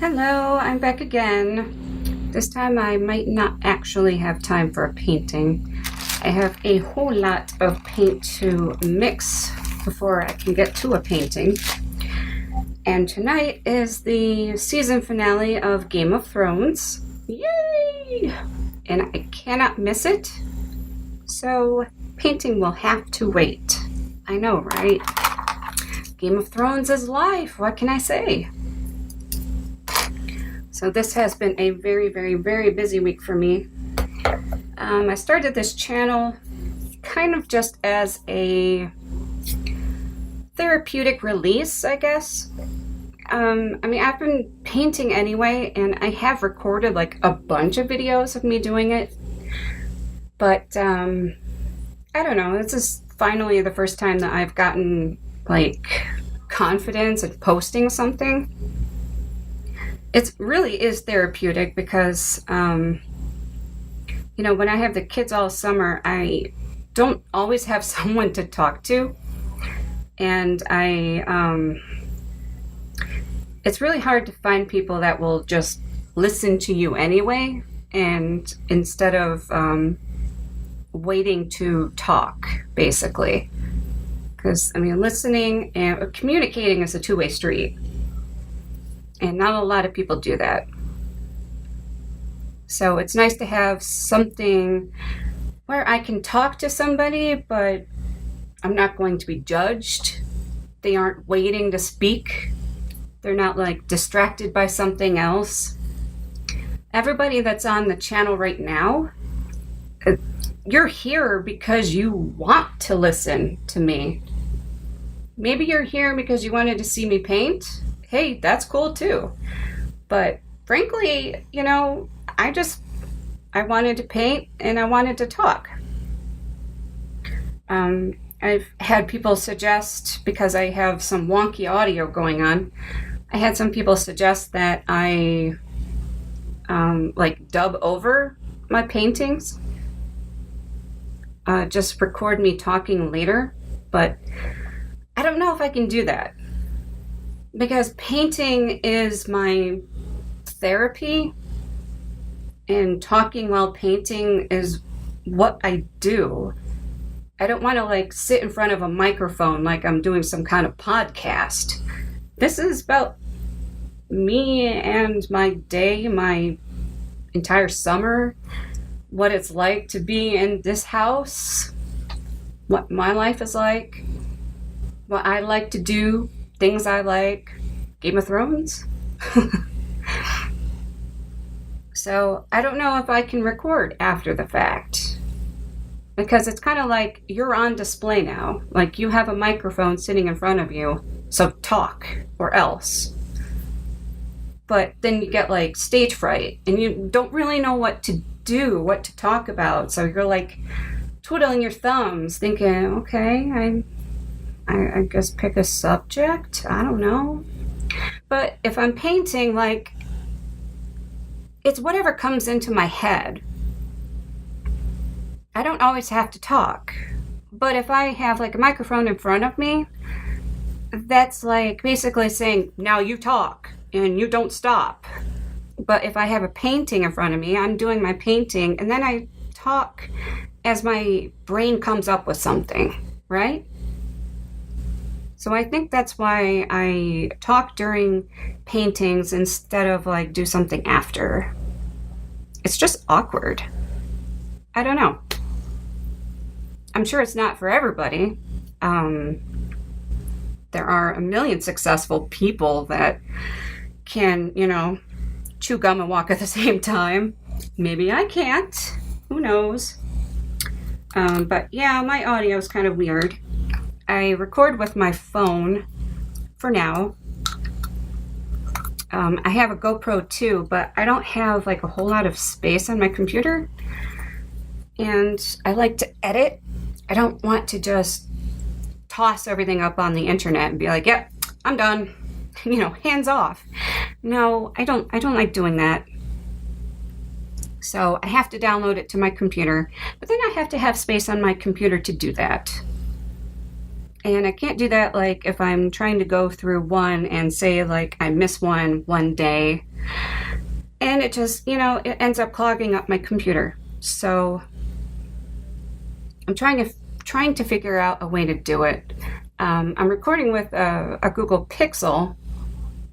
Hello, I'm back again. This time I might not actually have time for a painting. I have a whole lot of paint to mix before I can get to a painting. And tonight is the season finale of Game of Thrones. Yay! And I cannot miss it. So painting will have to wait. I know, right? Game of Thrones is life. What can I say? So this has been a very, very, very busy week for me. I started this channel kind of just as a therapeutic release, I guess. I've been painting anyway, and I have recorded like a bunch of videos of me doing it. But I don't know, this is finally the first time that I've gotten like confidence in posting something. It really is therapeutic because, when I have the kids all summer, I don't always have someone to talk to. And it's really hard to find people that will just listen to you anyway. And instead of waiting to talk, basically. Because, listening and communicating is a two-way street. And not a lot of people do that. So it's nice to have something where I can talk to somebody, but I'm not going to be judged. They aren't waiting to speak. They're not like distracted by something else. Everybody that's on the channel right now, you're here because you want to listen to me. Maybe you're here because you wanted to see me paint. Hey, that's cool too. But frankly, I wanted to paint and I wanted to talk. I've had people suggest, because I have some wonky audio going on, I had some people suggest that I dub over my paintings. Just record me talking later. But I don't know if I can do that. Because painting is my therapy, and talking while painting is what I do. I don't want to sit in front of a microphone like I'm doing some kind of podcast. This is about me and my day, my entire summer, what it's like to be in this house, what my life is like, what I like to do, things I like, Game of Thrones. So I don't know if I can record after the fact, because it's kind of like you're on display now. Like you have a microphone sitting in front of you, so talk or else. But then you get stage fright and you don't really know what to do, what to talk about. So you're twiddling your thumbs thinking, okay, I guess pick a subject. I don't know. But if I'm painting, it's whatever comes into my head. I don't always have to talk. But if I have a microphone in front of me, that's basically saying, now you talk and you don't stop. But if I have a painting in front of me, I'm doing my painting and then I talk as my brain comes up with something, right? So I think that's why I talk during paintings instead of do something after. It's just awkward. I don't know. I'm sure it's not for everybody. There are a million successful people that can, chew gum and walk at the same time. Maybe I can't. Who knows? But yeah, my audio is kind of weird. I record with my phone for now. I have a GoPro too, but I don't have a whole lot of space on my computer. And I like to edit. I don't want to just toss everything up on the internet and be like, yep, I'm done. Hands off. No, I don't like doing that. So I have to download it to my computer, but then I have to have space on my computer to do that. And I can't do that like if I'm trying to go through one and say like I miss one day. And it just, it ends up clogging up my computer. So I'm trying to figure out a way to do it. I'm recording with a Google Pixel,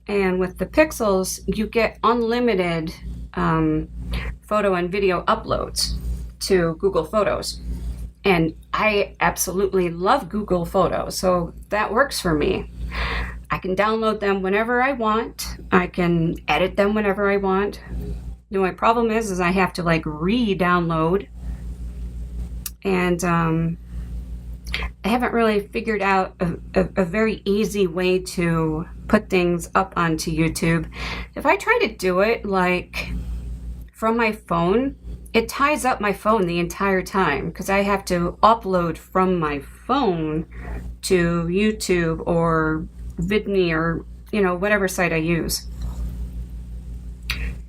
and with the Pixels, you get unlimited photo and video uploads to Google Photos. And I absolutely love Google Photos, so that works for me. I can download them whenever I want. I can edit them whenever I want. The only problem is I have to like re-download. And I haven't really figured out a very easy way to put things up onto YouTube. If I try to do it like from my phone, it ties up my phone the entire time because I have to upload from my phone to YouTube or Vidme or, whatever site I use.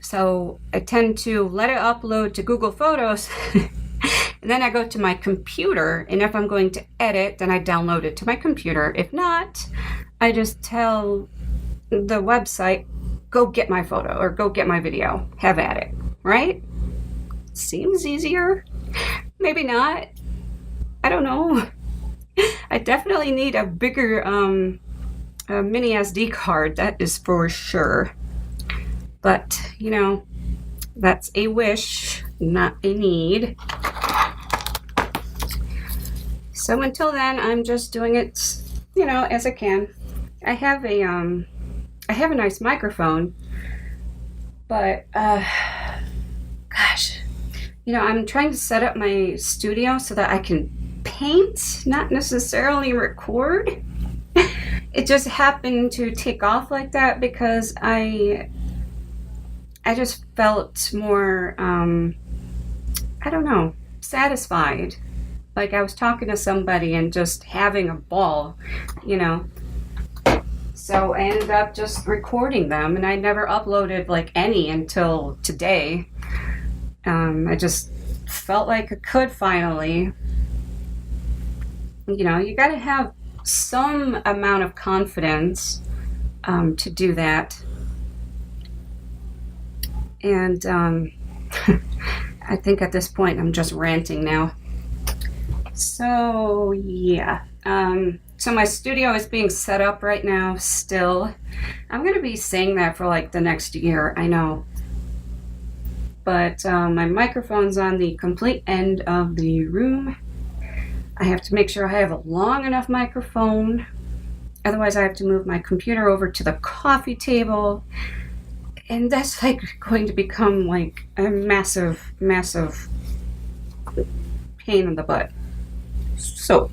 So I tend to let it upload to Google Photos and then I go to my computer, and if I'm going to edit, then I download it to my computer. If not, I just tell the website, go get my photo or go get my video, have at it, right? Seems easier. Maybe not. I don't know. I definitely need a bigger a mini SD card, that is for sure. But, that's a wish, not a need. So until then, I'm just doing it, as I can. I have a nice microphone, but gosh, I'm trying to set up my studio so that I can paint, not necessarily record. It just happened to take off like that because I just felt more, satisfied. Like I was talking to somebody and just having a ball, So I ended up just recording them, and I never uploaded like any until today. I just felt like I could finally. You got to have some amount of confidence to do that. And I think at this point I'm just ranting now. So yeah. So my studio is being set up right now still. I'm going to be saying that for like the next year, I know. But my microphone's on the complete end of the room. I have to make sure I have a long enough microphone. Otherwise, I have to move my computer over to the coffee table. And that's like going to become like a massive, massive pain in the butt. So,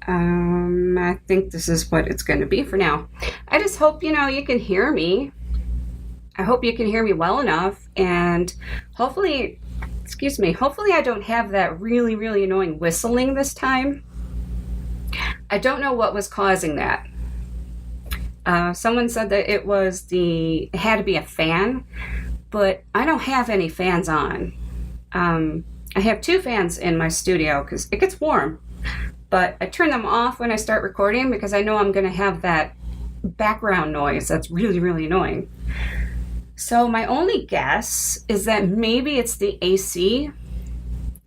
I think this is what it's going to be for now. I just hope, you can hear me. I hope you can hear me well enough. And hopefully I don't have that really, really annoying whistling this time. I don't know what was causing that. Someone said that it had to be a fan, but I don't have any fans on. I have 2 fans in my studio because it gets warm, but I turn them off when I start recording because I know I'm going to have that background noise that's really, really annoying. So my only guess is that maybe it's the AC.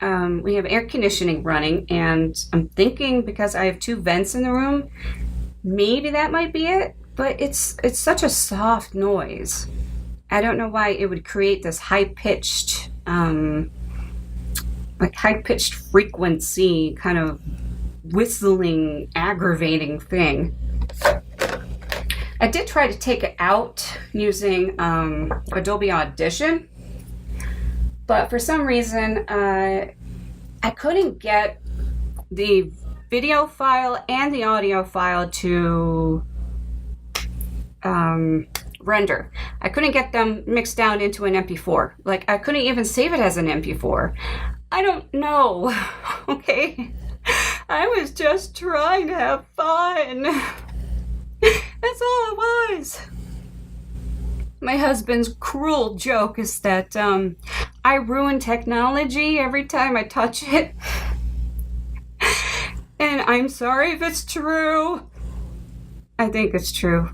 We have air conditioning running, and I'm thinking because I have 2 vents in the room, maybe that might be it, but it's such a soft noise. I don't know why it would create this high-pitched frequency kind of whistling, aggravating thing. I did try to take it out using Adobe Audition, but for some reason I couldn't get the video file and the audio file to render. I couldn't get them mixed down into an MP4. Like, I couldn't even save it as an MP4. I don't know. Okay? I was just trying to have fun. That's all it was. My husband's cruel joke is that I ruin technology every time I touch it. And I'm sorry if it's true. I think it's true.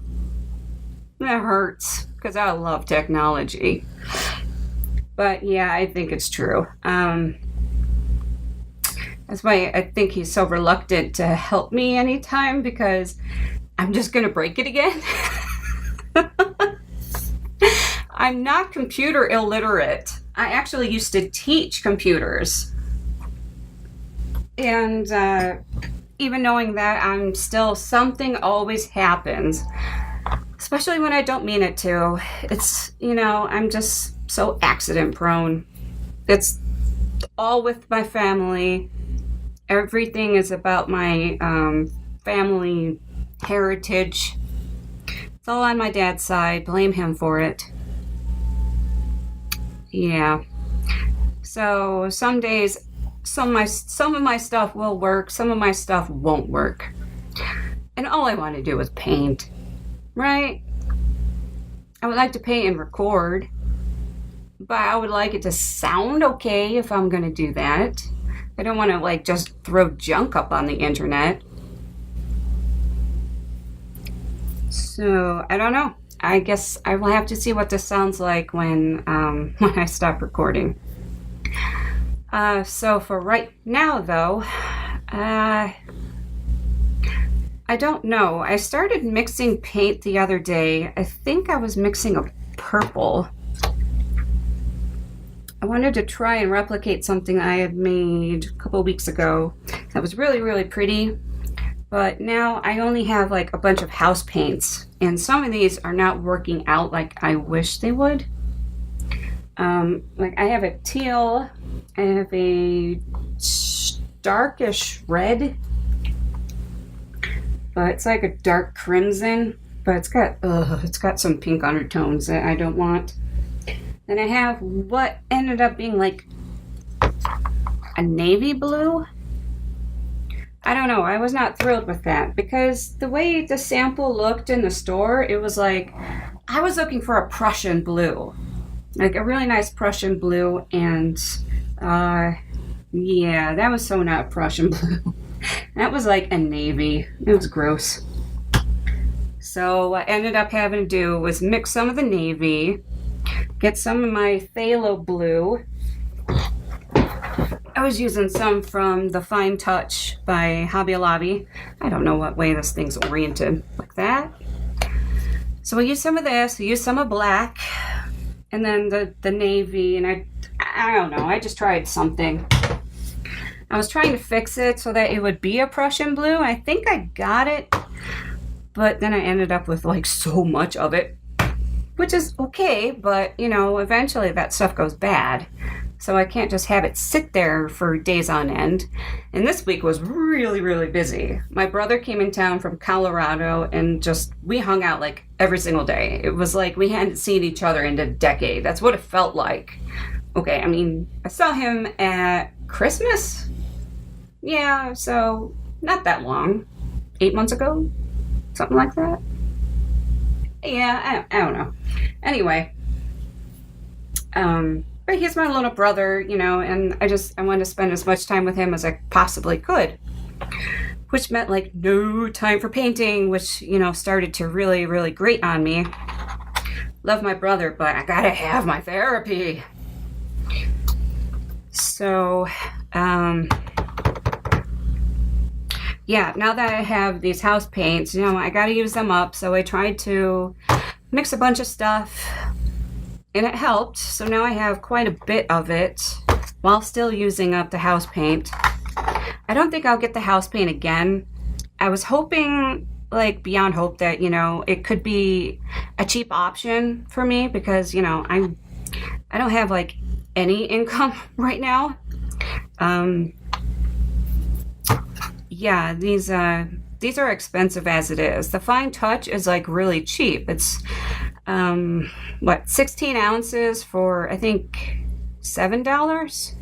That hurts because I love technology. But yeah, I think it's true. That's why I think he's so reluctant to help me anytime, because I'm just going to break it again. I'm not computer illiterate. I actually used to teach computers. And even knowing that, I'm still, something always happens. Especially when I don't mean it to. It's, I'm just so accident prone. It's all with my family. Everything is about my family heritage. It's all on my dad's side. Blame him for it. Yeah. So some days, some of my stuff will work. Some of my stuff won't work. And all I want to do is paint. Right? I would like to paint and record. But I would like it to sound okay if I'm going to do that. I don't want to just throw junk up on the internet. So, I don't know. I guess I will have to see what this sounds like when I stop recording. So for right now, though, I don't know. I started mixing paint the other day. I think I was mixing a purple. I wanted to try and replicate something I had made a couple weeks ago that was really, really pretty. But now I only have a bunch of house paints, and some of these are not working out like I wish they would. I have a teal, I have a darkish red, but it's like a dark crimson, but it's got some pink undertones that I don't want. Then I have what ended up being a navy blue. I don't know. I was not thrilled with that because the way the sample looked in the store, it was I was looking for a Prussian blue, a really nice Prussian blue, and yeah, that was so not Prussian blue. That was a navy. It was gross. So what I ended up having to do was mix some of the navy, get some of my phthalo blue. I was using some from the Fine Touch by Hobby Lobby. I don't know what way this thing's oriented like that. So we used some of this, we used some of black, and then the navy, and I don't know, I just tried something. I was trying to fix it so that it would be a Prussian blue. I think I got it, but then I ended up with so much of it, which is okay, but eventually that stuff goes bad. So I can't just have it sit there for days on end. And this week was really, really busy. My brother came in town from Colorado and we hung out every single day. It was we hadn't seen each other in a decade. That's what it felt like. Okay, I saw him at Christmas? Yeah, so not that long. 8 months ago? Something like that? Yeah, I don't know. Anyway. But he's my little brother, and I wanted to spend as much time with him as I possibly could. Which meant no time for painting, which, started to really, really grate on me. Love my brother, but I gotta have my therapy. So, yeah, now that I have these house paints, I gotta use them up. So I tried to mix a bunch of stuff. And it helped, so now I have quite a bit of it while still using up the house paint. I don't think I'll get the house paint again. I was hoping, beyond hope, that, it could be a cheap option for me because, I don't have, any income right now. Yeah, these are expensive as it is. The Fine Touch is, really cheap. It's 16 ounces for, I think, $7?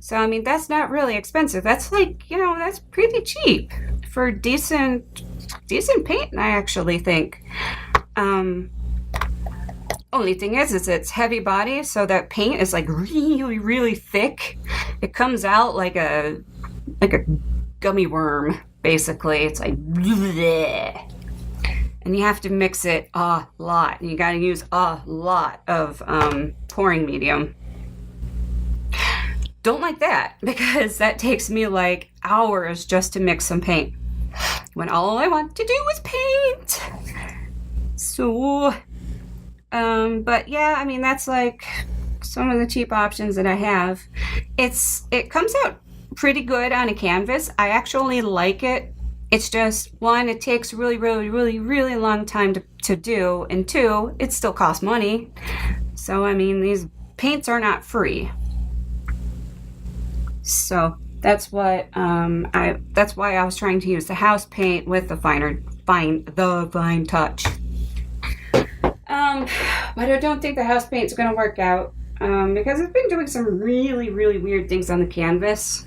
So, that's not really expensive. That's that's pretty cheap for decent paint, I actually think. Only thing is it's heavy body, so that paint is really, really thick. It comes out like a gummy worm, basically. It's like bleh. And you have to mix it a lot. You got to use a lot of pouring medium. Don't like that, because that takes me like hours just to mix some paint, when all I want to do is paint. So, but yeah, I mean, that's like some of the cheap options that I have. It comes out pretty good on a canvas. I actually like it. It's just, one, it takes really long time to do, and two, it still costs money. So, I mean, these paints are not free. So that's what that's why I was trying to use the house paint with the fine touch. But I don't think the house paint is going to work out, because I've been doing some really weird things on the canvas.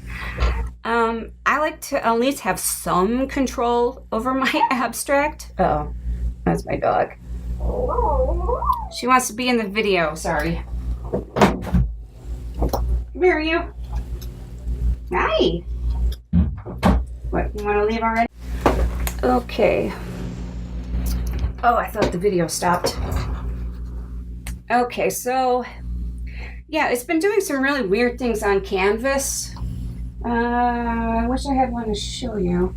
I like to at least have some control over my abstract. Oh, that's my dog. She wants to be in the video. Sorry. Come here, you. Hi. What, you want to leave already? Okay. Oh, I thought the video stopped. Okay, so yeah, it's been doing some really weird things on canvas. I wish I had one to show you.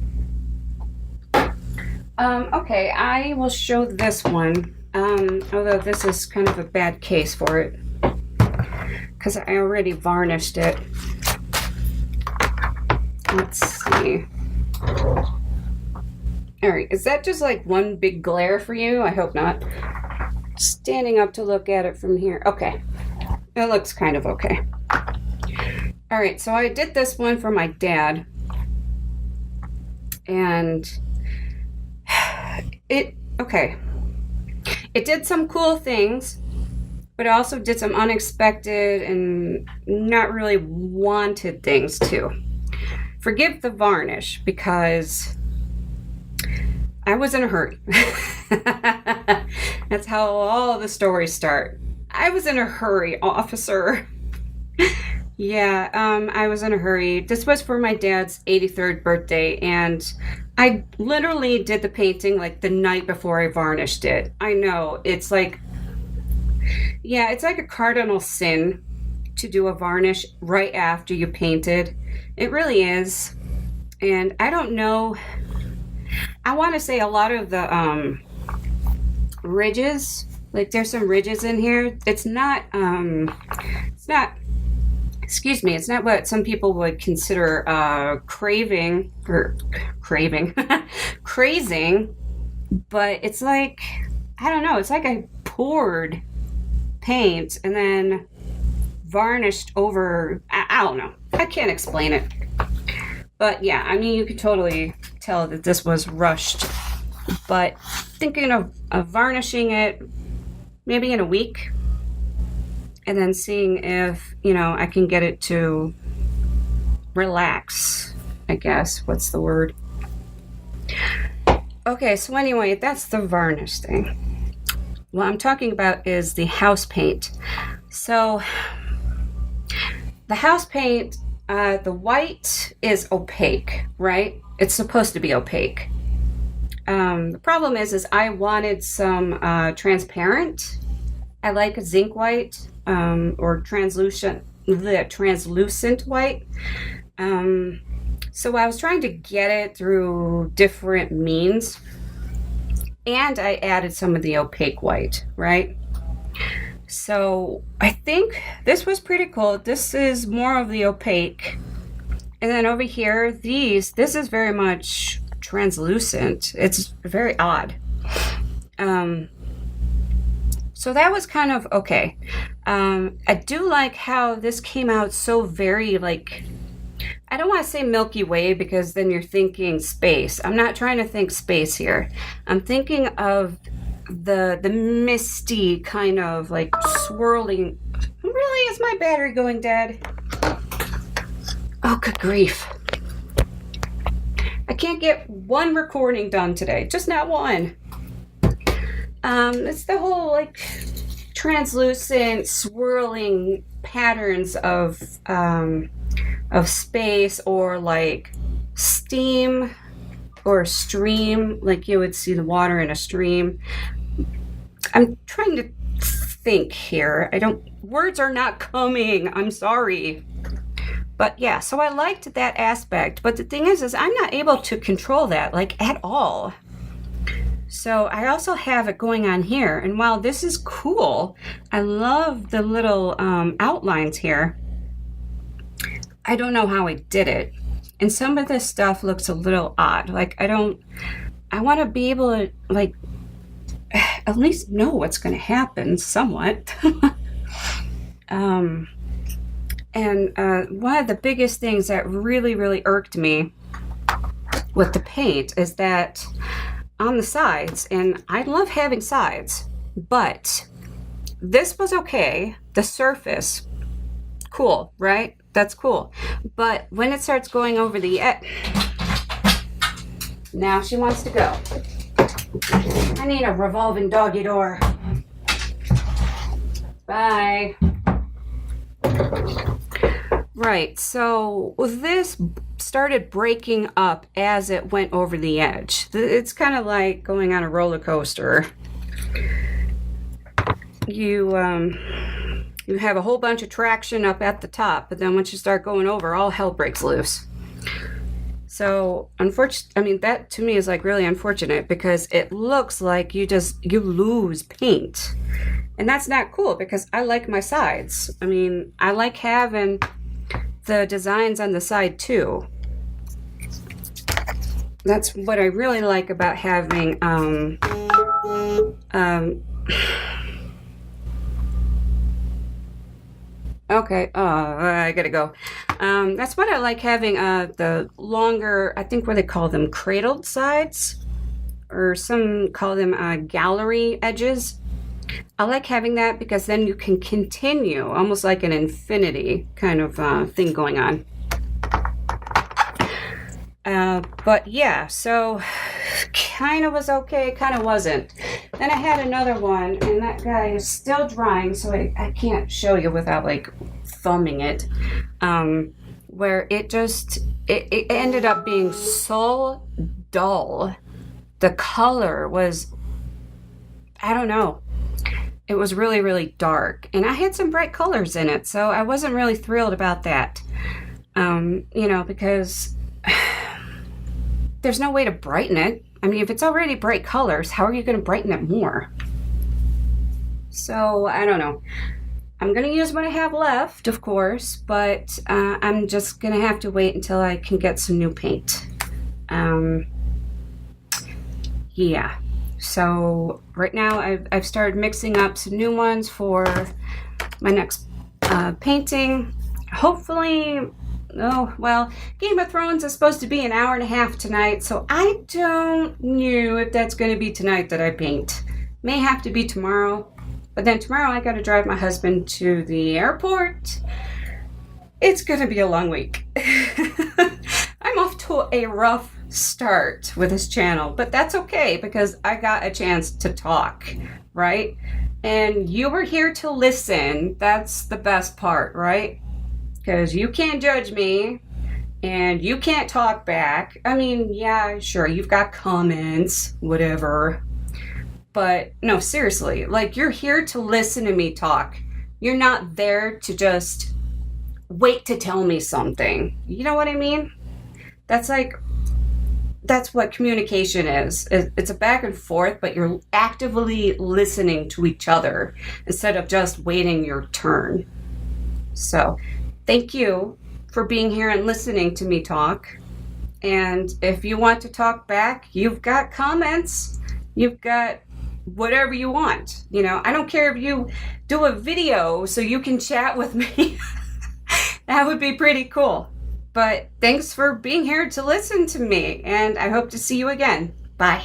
Okay, I will show this one. Although this is kind of a bad case for it, because I already varnished it. Let's see. Alright, is that just like one big glare for you? I hope not. Standing up to look at it from here. Okay. It looks kind of okay. Alright, so I did this one for my dad. And okay. It did some cool things, but it also did some unexpected and not really wanted things too. Forgive the varnish, because I was in a hurry. That's how all the stories start. I was in a hurry, officer. Yeah, I was in a hurry. This was for my dad's 83rd birthday, and I literally did the painting like the night before I varnished it. I know, it's like, yeah, it's like a cardinal sin to do a varnish right after you painted. It really is. And I don't know, I want to say a lot of the ridges, like there's some ridges in here. It's not it's not what some people would consider craving, crazing, but it's like, I don't know, it's like I poured paint and then varnished over. I don't know, I can't explain it. But yeah, I mean, you could totally tell that this was rushed. But thinking of varnishing it maybe in a week, and then seeing if, I can get it to relax, I guess. What's the word? Okay, so anyway, that's the varnish thing. What I'm talking about is the house paint. So the house paint, the white is opaque, right? It's supposed to be opaque. The problem is I wanted some transparent. I like a zinc white, or translucent white. So I was trying to get it through different means, and I added some of the opaque white, right? So I think this was pretty cool. This is more of the opaque. And then over here, this is very much translucent. It's very odd. So that was kind of okay. I do like how this came out so very, like, I don't want to say Milky Way, because then you're thinking space. I'm not trying to think space here. I'm thinking of the misty kind of like swirling. Really, is my battery going dead? Oh, good grief. I can't get one recording done today. Just not one. It's the whole like translucent swirling patterns of space, or like steam or a stream, like you would see the water in a stream. I'm trying to think here. Words are not coming. I'm sorry. But yeah, so I liked that aspect. But the thing is I'm not able to control that, like, at all. So I also have it going on here. And while this is cool, I love the little outlines here. I don't know how I did it. And some of this stuff looks a little odd. Like, I want to be able to, like, at least know what's going to happen somewhat. And one of the biggest things that really, really irked me with the paint is that on the sides, and I love having sides, but this was okay. The surface, cool, right? That's cool. But when it starts going over the edge, now she wants to go. I need a revolving doggy door. Bye. Right, so this started breaking up as it went over the edge. It's kind of like going on a roller coaster. You have a whole bunch of traction up at the top, but then once you start going over, all hell breaks loose. So, that to me is like really unfortunate because it looks like you lose paint. And that's not cool because I like my sides. I like having the designs on the side too. That's what I really like about having okay, I gotta go. That's what I like having the longer, I think what they call them, cradled sides, or some call them gallery edges. I like having that because then you can continue, almost like an infinity kind of thing going on. But yeah, so kind of was okay, kind of wasn't. Then I had another one, and that guy is still drying, so I can't show you without like thumbing it. Where it ended up being so dull. The color was, I don't know. It was really, really dark. And I had some bright colors in it, so I wasn't really thrilled about that. Because there's no way to brighten it. If it's already bright colors, how are you going to brighten it more? So, I don't know. I'm going to use what I have left, of course, but I'm just going to have to wait until I can get some new paint. Yeah. So right now I've started mixing up some new ones for my next painting. Hopefully, Game of Thrones is supposed to be an hour and a half tonight, so I don't know if that's going to be tonight that I paint. May have to be tomorrow, but then tomorrow I got to drive my husband to the airport. It's going to be a long week. I'm off to a rough start with this channel, but that's okay because I got a chance to talk, right? And you were here to listen. That's the best part, right? Because you can't judge me and you can't talk back. Yeah, sure, you've got comments, whatever. But no, seriously, like, you're here to listen to me talk. You're not there to just wait to tell me something. You know what I mean? That's what communication is. It's a back and forth, but you're actively listening to each other instead of just waiting your turn. So, thank you for being here and listening to me talk. And if you want to talk back, you've got comments. You've got whatever you want. I don't care if you do a video so you can chat with me. That would be pretty cool. But thanks for being here to listen to me, and I hope to see you again. Bye.